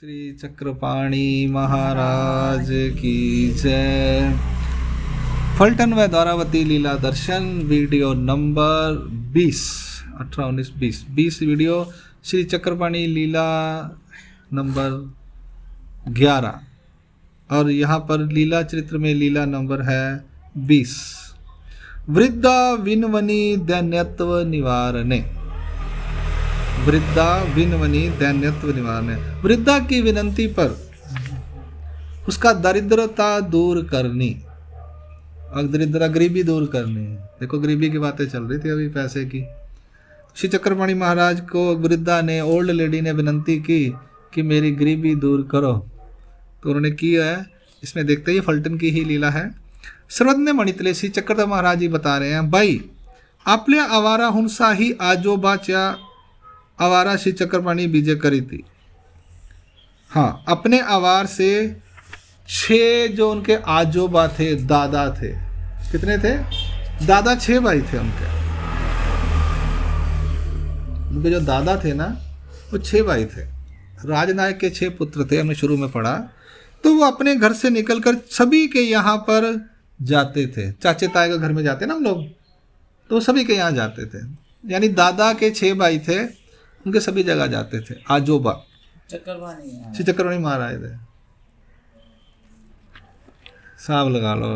श्री चक्रपाणी महाराज की जय। फलटन व द्वारावती लीला दर्शन video number 20, 18, 19, 20 video Shri Chakrapani लीला नंबर 11 और यहाँ पर लीला चरित्र में लीला नंबर है 20। वृद्धा विनवनी दैन्यत्व निवारणे। वृद्धा विनवनी दैन्यत्व निवारणे। वृद्धा की विनंती पर उसका दरिद्रता दूर करनी और गरीबी दूर करनी। देखो गरीबी की बातें चल रही थी अभी, पैसे की। श्री चक्रपाणी महाराज को वृद्धा ने, ओल्ड लेडी ने विनंती की कि मेरी गरीबी दूर करो, तो उन्होंने किया है। इसमें देखते ही फलटन की ही लीला है। सर्वज्ञ मणितले श्री चक्रधर महाराज जी बता रहे हैं, भाई आपल्या आवारा हुंसा ही आजोबाच्या आवारा श्री चक्रपाणी बीजे करी थी। हाँ, अपने आवार से 6 जो उनके आजोबा थे, दादा थे। कितने थे? दादा 6 भाई थे उनके जो दादा थे ना, वो 6 भाई थे। राजनायक के 6 पुत्र थे, हमने शुरू में पढ़ा। तो वो अपने घर से निकलकर सभी के यहाँ पर जाते थे। चाचे ताए के घर में जाते ना हम लोग, तो सभी के यहाँ जाते थे। यानी दादा के 6 भाई थे, उनके सभी जगह जाते थे आजोबा। श्री चक्रपाणी महाराज थे। साहब लगा लो,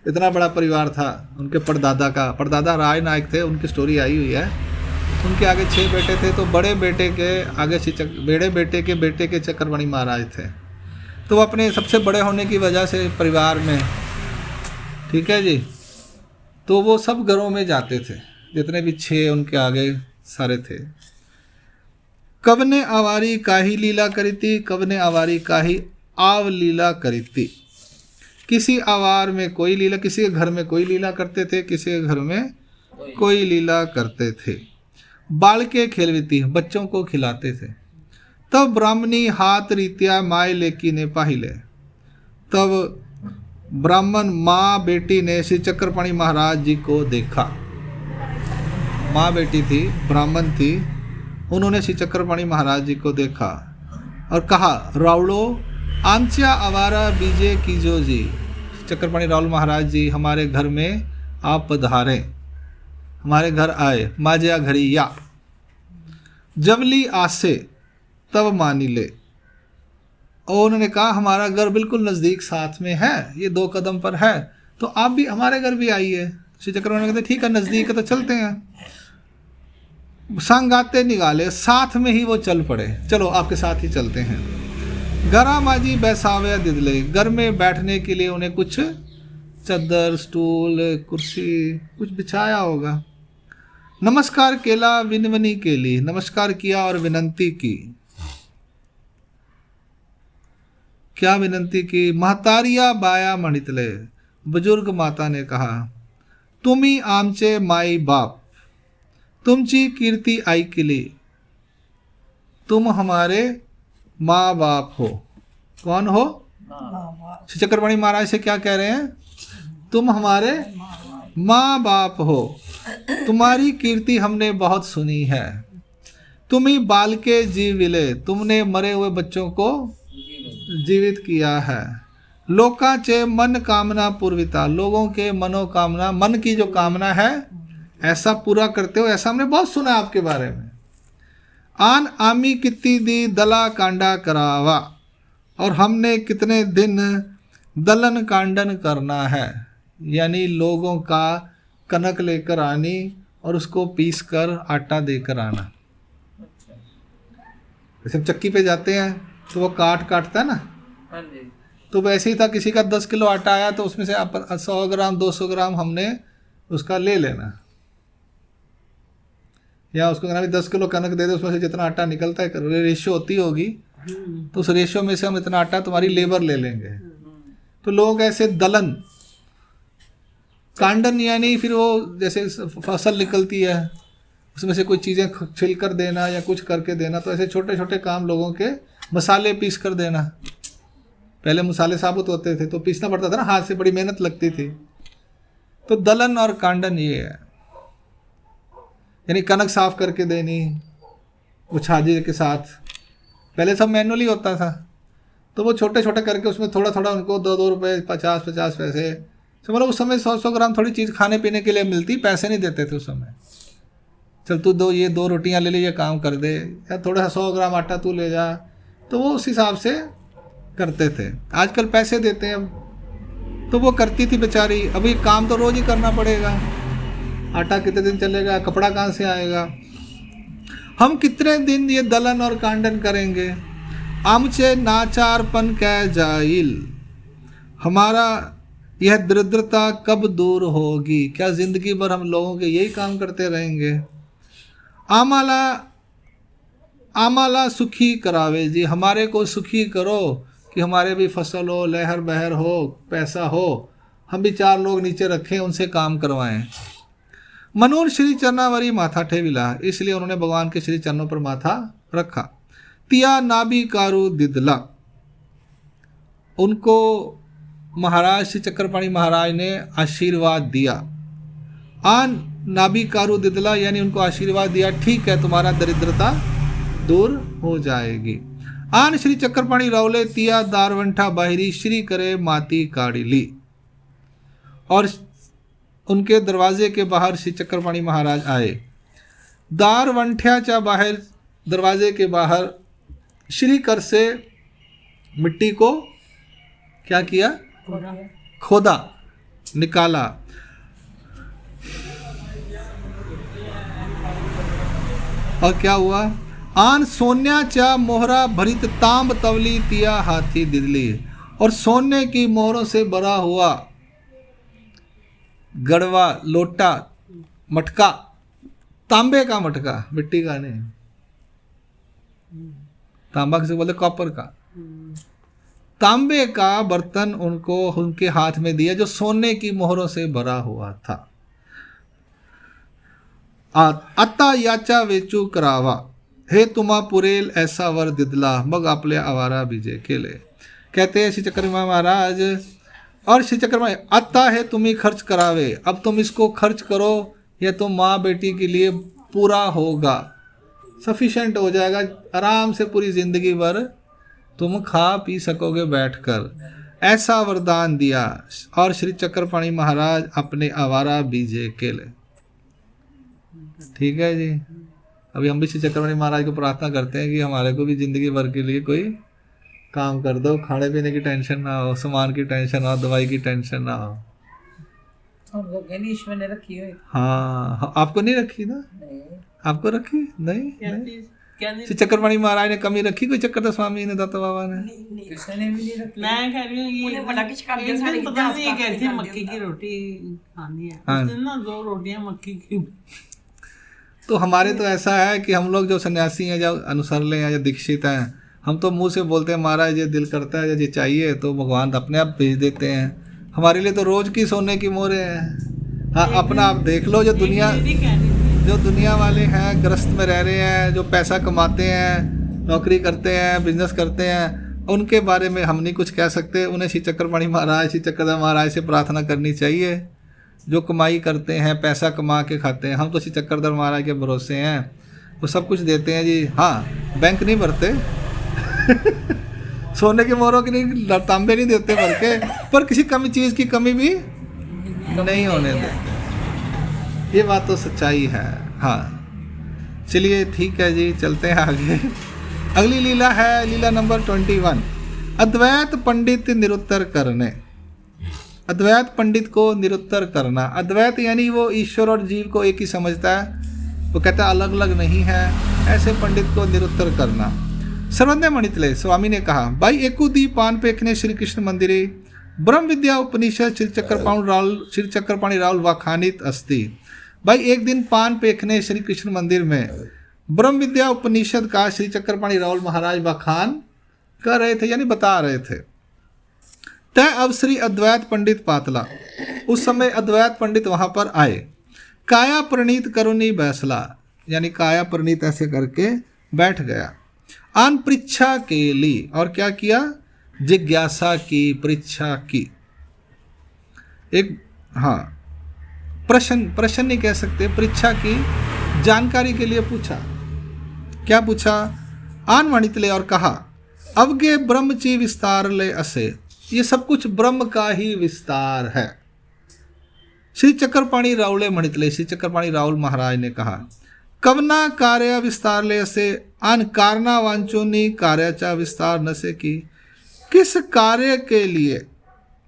इतना बड़ा परिवार था उनके परदादा का। परदादा राजनायक थे, उनकी स्टोरी आई हुई है। उनके आगे 6 बेटे थे, तो बड़े बेटे के आगे बड़े बेटे के चक्रपाणी महाराज थे। तो वो अपने सबसे बड़े होने की वजह से परिवार में, ठीक है जी, तो वो सब घरों में जाते थे, जितने भी 6 उनके आगे सारे थे। कवने आवारी काही लीला करीती, कवने आवारी काही आव लीला करीती। किसी आवार में कोई लीला, किसी के घर में कोई लीला करते थे, किसी के घर में कोई लीला करते थे। बाल के खेलवीती, बच्चों को खिलाते थे। तब ब्राह्मणी हाथ रीत्या माय लेकी ने पाहिले। तब ब्राह्मण माँ बेटी ने श्री चक्रपाणी महाराज जी को देखा। माँ बेटी थी, ब्राह्मण थी, उन्होंने श्री चक्रपाणी महाराज जी को देखा और कहा, रावड़ो आमच्या आवारा बीजे कीजो जी। चक्रपाणी रावल महाराज जी हमारे घर में आप पधारे, हमारे घर आए। माजिया घड़ी या जबली आसे तब मानी ले। और उन्होंने कहा, हमारा घर बिल्कुल नज़दीक साथ में है, ये 2 कदम पर है, तो आप भी हमारे घर भी आइए। श्री चक्रपाणी कहते, ठीक है, नज़दीक है तो चलते हैं। संगाते निकाले, साथ में ही वो चल पड़े, चलो आपके साथ ही चलते हैं। गरा माजी बैसावे दिदले, घर में बैठने के लिए उन्हें कुछ चद्दर, स्टूल, कुर्सी कुछ बिछाया होगा। नमस्कार केला विनवनी के लिए, नमस्कार किया और विनंती की। क्या विनंती की? महतारिया बाया मणितले, बुजुर्ग माता ने कहा, तुम्ही आमचे माई बाप, तुमची कीर्ति ऐकली। तुम हमारे माँ बाप हो। कौन हो? श्री चक्रपाणी महाराज से क्या कह रहे हैं? तुम हमारे माँ बाप हो, तुम्हारी कीर्ति हमने बहुत सुनी है। तुम ही बाल के जीविले, तुमने मरे हुए बच्चों को जीवित किया है। लोकाचे मन कामना पूर्विता, लोगों के मनोकामना, मन की जो कामना है ऐसा पूरा करते हो, ऐसा हमने बहुत सुना आपके बारे में। आन आमी कितनी दी दला कांडा करावा, और हमने कितने दिन दलन कांडन करना है, यानी लोगों का कनक लेकर आनी और उसको पीस कर आटा देकर आना। जैसे हम चक्की पे जाते हैं तो वो काटता है ना, तो वैसे ही था। किसी का 10 किलो आटा आया तो उसमें से आप 100 ग्राम 200 ग्राम हमने उसका ले लेना, या उसको कहना भी 10 किलो कनक दे दे, उसमें से जितना आटा निकलता है, रेशियो होती होगी, तो उस रेशियो में से हम इतना आटा तुम्हारी लेबर ले लेंगे। तो लोग ऐसे दलन कांडन, यानी फिर वो जैसे फसल निकलती है उसमें से कुछ चीज़ें छिल कर देना या कुछ करके देना, तो ऐसे छोटे छोटे काम लोगों के, मसाले पीस कर देना। पहले मसाले साबुत होते थे तो पीसना पड़ता था ना हाथ से, बड़ी मेहनत लगती थी। तो दलन और कांडन ये है, यानी कनक साफ करके देनी, वो छाजे के साथ पहले सब मैनुअली होता था, तो वो छोटे छोटे करके उसमें थोड़ा थोड़ा उनको 2-2 रुपये, 50-50 पैसे, तो मतलब उस समय 100-100 ग्राम थोड़ी चीज़ खाने पीने के लिए मिलती, पैसे नहीं देते थे उस समय। चल तू ये 2 रोटियां ले ले, ये काम कर दे, या थोड़ा सा 100 ग्राम आटा तू ले जा, तो वो उस हिसाब से करते थे। आजकल पैसे देते हैं अब, तो वो करती थी बेचारी। अभी काम तो रोज़ ही करना पड़ेगा, आटा कितने दिन चलेगा, कपड़ा कहाँ से आएगा, हम कितने दिन ये दलन और कांडन करेंगे। आमचे नाचारपन कह जाइल, हमारा यह दरिद्रता कब दूर होगी। क्या जिंदगी भर हम लोगों के यही काम करते रहेंगे। आमाला सुखी करावे जी, हमारे को सुखी करो कि हमारे भी फसल हो, लहर बहर हो, पैसा हो, हम भी 4 लोग नीचे रखें, उनसे काम करवाएं। मनूर श्री चरणावरी माथा ठेविला, इसलिए उन्होंने भगवान के श्री चरणों पर माथा रखा। तिया नाभि कारू दिदला, उनको महाराज श्री चक्रपाणी महाराज ने आशीर्वाद दिया। आन नाभि कारू दिदला, यानी उनको आशीर्वाद दिया, ठीक है तुम्हारा दरिद्रता दूर हो जाएगी। आन श्री चक्रपाणी रावले तिया दारवंठा बाहरी श्री करे माती काड़ी ली, और उनके दरवाजे के बाहर श्री चक्रपाणी महाराज आए। दारवंठ्याच्या बाहर, दरवाजे के बाहर श्री कर से मिट्टी को क्या किया, खोदा, निकाला। और क्या हुआ, आन सोन्याच्या मोहरा भरित तांब तवली तिया हाथी दिदली, और सोने की मोहरों से भरा हुआ गड़वा, लोटा, मटका, तांबे का मटका, मिट्टी का नहीं, तांबा किसे बोलते, कॉपर का, तांबे का बर्तन उनको उनके हाथ में दिया जो सोने की मोहरों से भरा हुआ था। आता याचा वेचू करावा, हे तुमा पुरेल ऐसा वर दिदला, मग आपले आवारा बीजे केले। कहते हैं श्री चक्रपाणी महाराज, और श्री चक्रपाणी, आता है तुम ही खर्च करावे, अब तुम इसको खर्च करो, ये तो माँ बेटी के लिए पूरा होगा, सफिशेंट हो जाएगा, आराम से पूरी जिंदगी भर तुम खा पी सकोगे बैठकर, ऐसा वरदान दिया। और श्री चक्रपाणी महाराज अपने आवारा बीजे केले। ठीक है जी, अभी हम भी श्री चक्रपाणी महाराज को प्रार्थना करते हैं कि हमारे को भी जिंदगी भर के लिए कोई काम कर दो, खाने पीने की टेंशन ना हो, सामान की टेंशन ना हो, दवाई की टेंशन ना हो। ईश्वर ने रखी है। हाँ, आपको नहीं रखी ना? नहीं। आपको रखी नहीं? श्री चक्रपाणी महाराज ने कमी रखी कोई, चक्रधर स्वामी ने, दत्त बाबा ने? किसी ने भी नहीं रखी। मैं कह रही हूँ ये पता नहीं, ये कहती है मक्की की रोटी खानी है, उस दिन ना 2 रोटियां मक्की की। तो हमारे तो ऐसा है कि हम लोग जो सन्यासी हैं, जो अनुसरले हैं, या दीक्षित हैं, हम तो मुंह से बोलते हैं महाराज ये दिल करता है, ये चाहिए, तो भगवान अपने आप भेज देते हैं। हमारे लिए तो रोज की सोने की मोहरें हैं। हाँ, अपना आप देख लो, जो दुनिया वाले हैं, ग्रस्त में रह रहे हैं, जो पैसा कमाते हैं, नौकरी करते हैं, बिजनेस करते हैं, उनके बारे में हम नहीं कुछ कह सकते। उन्हें श्री चक्रपाणी महाराज, श्री चक्रधर महाराज से प्रार्थना करनी चाहिए, जो कमाई करते हैं, पैसा कमा के खाते हैं। हम तो श्री चक्रधर महाराज के भरोसे हैं, वो सब कुछ देते हैं जी। हाँ, बैंक नहीं भरते सोने की मोहरों की नहीं, तांबे नहीं देते भर के, पर किसी कमी चीज़ की कमी भी नहीं होने देते। ये बात तो सच्चाई है। हाँ, चलिए ठीक है जी, चलते हैं आगे। अगली लीला है लीला नंबर 21, अद्वैत पंडित निरुत्तर करने। अद्वैत पंडित को निरुत्तर करना। अद्वैत यानी वो ईश्वर और जीव को एक ही समझता है, वो कहता है अलग अलग नहीं है, ऐसे पंडित को निरुत्तर करना। सर्वज्ञ मणितले स्वामी ने कहा, भाई एकूदी पान पेखने श्री कृष्ण मंदिरे ब्रह्म विद्या उपनिषद श्री चक्रपाणी रावल वाखानित अस्ति। भाई एक दिन पान पेखने श्री कृष्ण मंदिर में ब्रह्म विद्या उपनिषद का श्री चक्रपाणी रावल महाराज वाखान कर रहे थे, यानी बता रहे थे। तय अब श्री अद्वैत पंडित पातला, उस समय अद्वैत पंडित वहां पर आए। काया प्रणीत करुणी बैसला, यानी काया प्रणीत ऐसे करके बैठ गया। आन परीक्षा के लिए, और क्या किया, जिज्ञासा की, परीक्षा की। एक हाँ, प्रश्न नहीं कह सकते, परीक्षा की, जानकारी के लिए पूछा। क्या पूछा, आन वणितले और कहा, अवगे ब्रह्म ची विस्तार ले असे, ये सब कुछ ब्रह्म का ही विस्तार है। श्री चक्रपाणी रावले मणितले, श्री चक्रपाणी राहुल महाराज ने कहा, कवना कार्य विस्तार ले असे, आन कारना वांचोनी कार्याचा विस्तार न से की, किस कार्य के लिए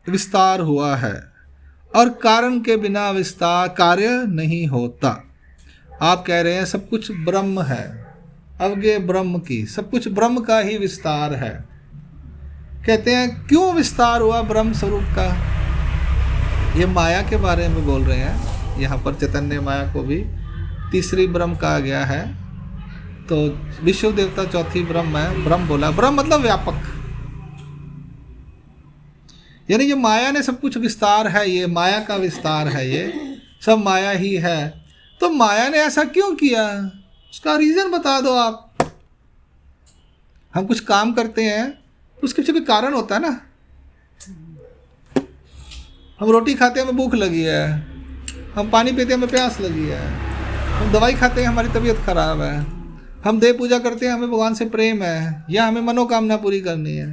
विस्तार हुआ है और कारण के बिना विस्तार कार्य नहीं होता। आप कह रहे हैं सब कुछ ब्रह्म है, अवगे ब्रह्म की, सब कुछ ब्रह्म का ही विस्तार है। कहते हैं क्यों विस्तार हुआ ब्रह्म स्वरूप का? ये माया के बारे में बोल रहे हैं। यहाँ पर चैतन्य माया को भी तीसरी ब्रह्म कहा गया है। तो विश्व देवता चौथी ब्रह्म है। ब्रह्म बोला, ब्रह्म मतलब व्यापक, यानी ये माया ने सब कुछ विस्तार है, ये माया का विस्तार है, ये सब माया ही है। तो माया ने ऐसा क्यों किया, उसका रीज़न बता दो आप। हम कुछ काम करते हैं तो उसके पीछे कोई कारण होता है ना। हम रोटी खाते हैं, हमें भूख लगी है, हम पानी पीते हैं, हमें प्यास लगी है, हम दवाई खाते हैं, हमारी तबीयत खराब है, हम देव पूजा करते हैं, हमें भगवान से प्रेम है या हमें मनोकामना पूरी करनी है,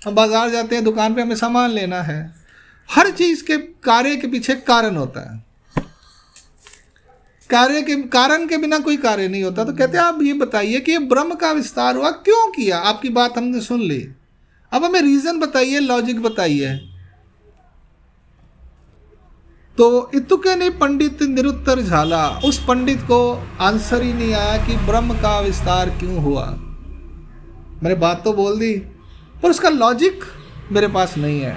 हम बाजार जाते हैं, दुकान पे हमें सामान लेना है। हर चीज़ के कार्य के पीछे कारण होता है। कारण के बिना कोई कार्य नहीं होता। तो कहते हैं आप ये बताइए कि ये ब्रह्म का विस्तार हुआ क्यों किया। आपकी बात हमने सुन ली, अब हमें रीजन बताइए, लॉजिक बताइए। तो इतुके ने पंडित निरुत्तर झाला, उस पंडित को आंसर ही नहीं आया कि ब्रह्म का विस्तार क्यों हुआ। मैंने बात तो बोल दी पर उसका लॉजिक मेरे पास नहीं है।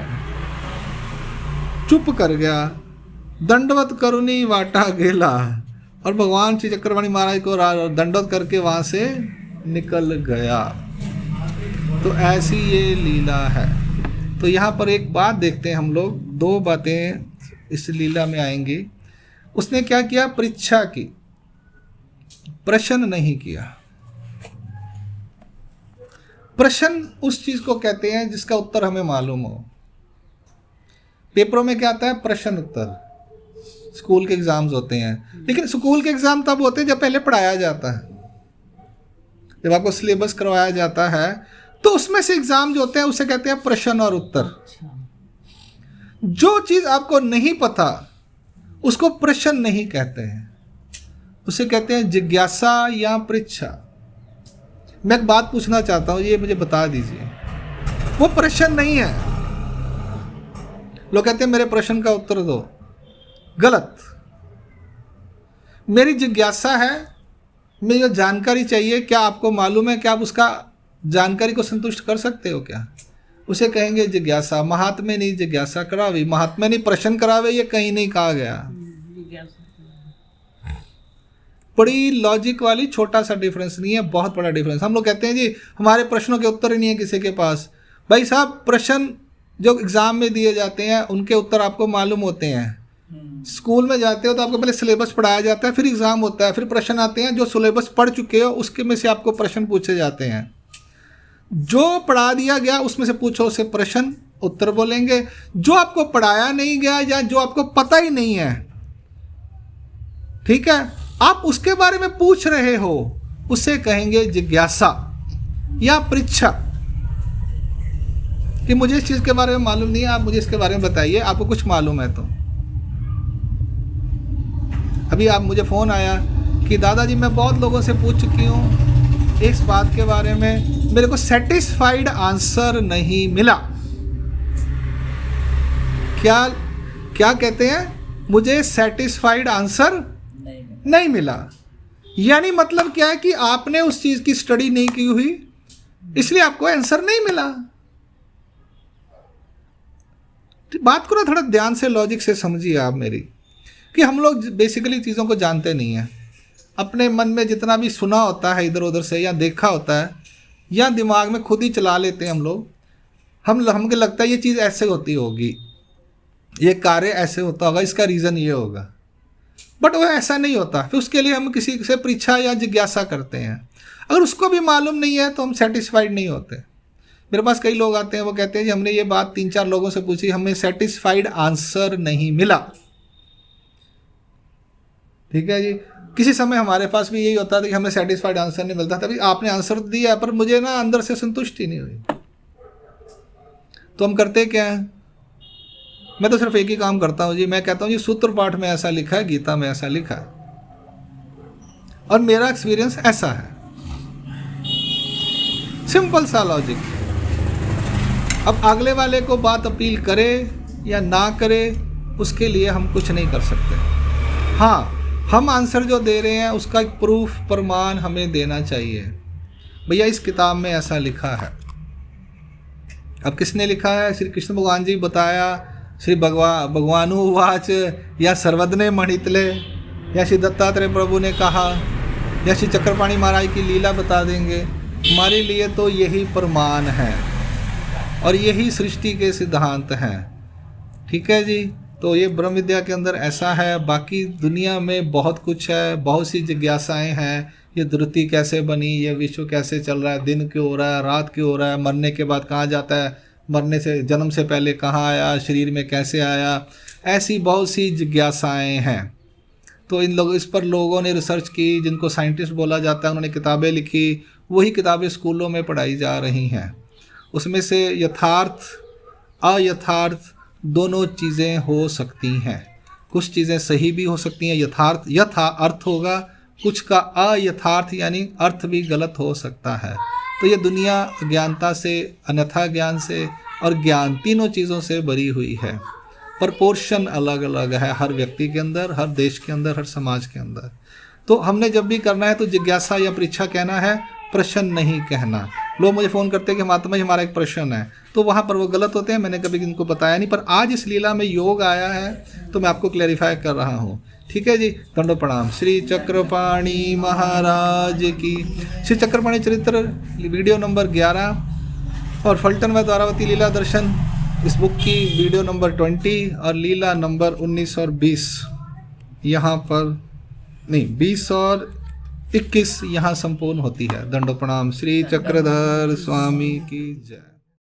चुप कर गया, दंडवत करुणी वाटा गेला, और भगवान श्री चक्रपाणी महाराज को दंडवत करके वहाँ से निकल गया। तो ऐसी ये लीला है। तो यहाँ पर एक बात देखते हैं हम लोग, दो बातें इस लीला में आएंगी। उसने क्या किया, परीक्षा की, प्रश्न नहीं किया। प्रश्न उस चीज को कहते हैं जिसका उत्तर हमें मालूम हो। पेपरों में क्या आता है, प्रश्न उत्तर। स्कूल के एग्जाम्स होते हैं, लेकिन स्कूल के एग्जाम तब होते हैं जब पहले पढ़ाया जाता है, जब आपको सिलेबस करवाया जाता है, तो उसमें से एग्जाम जो होते हैं उसे कहते हैं प्रश्न और उत्तर। जो चीज आपको नहीं पता उसको प्रश्न नहीं कहते हैं, उसे कहते हैं जिज्ञासा या परीक्षा। मैं एक बात पूछना चाहता हूं, ये मुझे बता दीजिए, वो प्रश्न नहीं है। लोग कहते हैं मेरे प्रश्न का उत्तर दो, गलत। मेरी जिज्ञासा है, मुझे जानकारी चाहिए, क्या आपको मालूम है, क्या आप उसका जानकारी को संतुष्ट कर सकते हो क्या, उसे कहेंगे जिज्ञासा। महात्मे नहीं जिज्ञासा करावे, महात्मा नहीं प्रश्न करावे, ये कहीं नहीं कहा गया। बड़ी लॉजिक वाली, छोटा सा डिफरेंस नहीं है, बहुत बड़ा डिफरेंस। हम लोग कहते हैं जी हमारे प्रश्नों के उत्तर ही नहीं है किसी के पास। भाई साहब, प्रश्न जो एग्जाम में दिए जाते हैं उनके उत्तर आपको मालूम होते हैं। स्कूल में जाते हो तो आपको पहले सिलेबस पढ़ाया जाता है, फिर एग्जाम होता है, फिर प्रश्न आते हैं। जो सिलेबस पढ़ चुके हो उसके में से आपको प्रश्न पूछे जाते हैं। जो पढ़ा दिया गया उसमें से पूछो, उसे प्रश्न उत्तर बोलेंगे। जो आपको पढ़ाया नहीं गया या जो आपको पता ही नहीं है, ठीक है, आप उसके बारे में पूछ रहे हो, उसे कहेंगे जिज्ञासा या परीक्षा, कि मुझे इस चीज के बारे में मालूम नहीं है, आप मुझे इसके बारे में बताइए, आपको कुछ मालूम है तो। अभी आप मुझे फ़ोन आया कि दादाजी मैं बहुत लोगों से पूछ चुकी हूँ इस बात के बारे में, मेरे को सेटिस्फाइड आंसर नहीं मिला। क्या क्या कहते हैं, मुझे सेटिस्फाइड आंसर नहीं मिला। यानी मतलब क्या है कि आपने उस चीज़ की स्टडी नहीं की हुई, इसलिए आपको आंसर नहीं मिला। बात को ना थोड़ा ध्यान से, लॉजिक से समझिए आप मेरी, कि हम लोग बेसिकली चीज़ों को जानते नहीं हैं। अपने मन में जितना भी सुना होता है इधर उधर से, या देखा होता है, या दिमाग में खुद ही चला लेते हैं हम लोग। हमको लगता है ये चीज़ ऐसे होती होगी, ये कार्य ऐसे होता होगा, इसका रीज़न ये होगा, बट वो ऐसा नहीं होता। फिर उसके लिए हम किसी से परीक्षा या जिज्ञासा करते हैं। अगर उसको भी मालूम नहीं है तो हम सेटिस्फाइड नहीं होते। मेरे पास कई लोग आते हैं, वो कहते हैं जी हमने ये बात 3-4 लोगों से पूछी, हमें सेटिस्फाइड आंसर नहीं मिला। ठीक है जी, किसी समय हमारे पास भी यही होता था कि हमें सेटिस्फाइड आंसर नहीं मिलता था, तभी आपने आंसर दिया पर मुझे ना अंदर से संतुष्टि नहीं हुई। तो हम करते क्या हैं, मैं तो सिर्फ एक ही काम करता हूँ जी, मैं कहता हूँ जी सूत्र पाठ में ऐसा लिखा है, गीता में ऐसा लिखा है और मेरा एक्सपीरियंस ऐसा है, सिंपल सा लॉजिक। अब अगले वाले को बात अपील करे या ना करे उसके लिए हम कुछ नहीं कर सकते। हाँ, हम आंसर जो दे रहे हैं उसका एक प्रूफ, प्रमाण हमें देना चाहिए, भैया इस किताब में ऐसा लिखा है। अब किसने लिखा है, श्री कृष्ण भगवान जी बताया, श्री भगवानुवाच, या सर्वज्ञ मणितले, या श्री दत्तात्रेय प्रभु ने कहा, या श्री चक्रपाणी महाराज की लीला बता देंगे। हमारे लिए तो यही प्रमाण है और यही सृष्टि के सिद्धांत हैं। ठीक है जी, तो ये ब्रह्म विद्या के अंदर ऐसा है। बाकी दुनिया में बहुत कुछ है, बहुत सी जिज्ञासाएं हैं, ये धरती कैसे बनी, ये विश्व कैसे चल रहा है, दिन क्यों हो रहा है, रात क्यों हो रहा है, मरने के बाद कहाँ जाता है, मरने से जन्म से पहले कहाँ आया, शरीर में कैसे आया, ऐसी बहुत सी जिज्ञासाएं हैं। तो इस पर लोगों ने रिसर्च की, जिनको साइंटिस्ट बोला जाता है, उन्होंने किताबें लिखी, वही किताबें स्कूलों में पढ़ाई जा रही हैं। उसमें से यथार्थ अयथार्थ दोनों चीज़ें हो सकती हैं। कुछ चीज़ें सही भी हो सकती हैं, यथार्थ यथा अर्थ होगा, कुछ का अयथार्थ यानी अर्थ भी गलत हो सकता है। तो ये दुनिया अज्ञानता से, अन्यथा ज्ञान से और ज्ञान, तीनों चीज़ों से भरी हुई है। प्रपोर्शन अलग अलग है हर व्यक्ति के अंदर, हर देश के अंदर, हर समाज के अंदर। तो हमने जब भी करना है तो जिज्ञासा या परीक्षा कहना है, प्रश्न नहीं कहना। लोग मुझे फ़ोन करते हैं कि महात्मा जी हमारा एक प्रश्न है, तो वहाँ पर वो गलत होते हैं, मैंने कभी इनको बताया नहीं। पर आज इस लीला में योग आया है तो मैं आपको क्लैरिफाई कर रहा हूँ। ठीक है जी, दंडो प्रणाम। श्री चक्रपाणी महाराज की। श्री चक्रपाणी चरित्र वीडियो नंबर 11 और फल्टन व द्वारावती लीला दर्शन इस बुक की वीडियो नंबर 20 और लीला नंबर 19 और 20 यहाँ पर नहीं, 20 और 21 यहाँ संपूर्ण होती है। दंडो प्रणाम। श्री चक्रधर स्वामी की जय।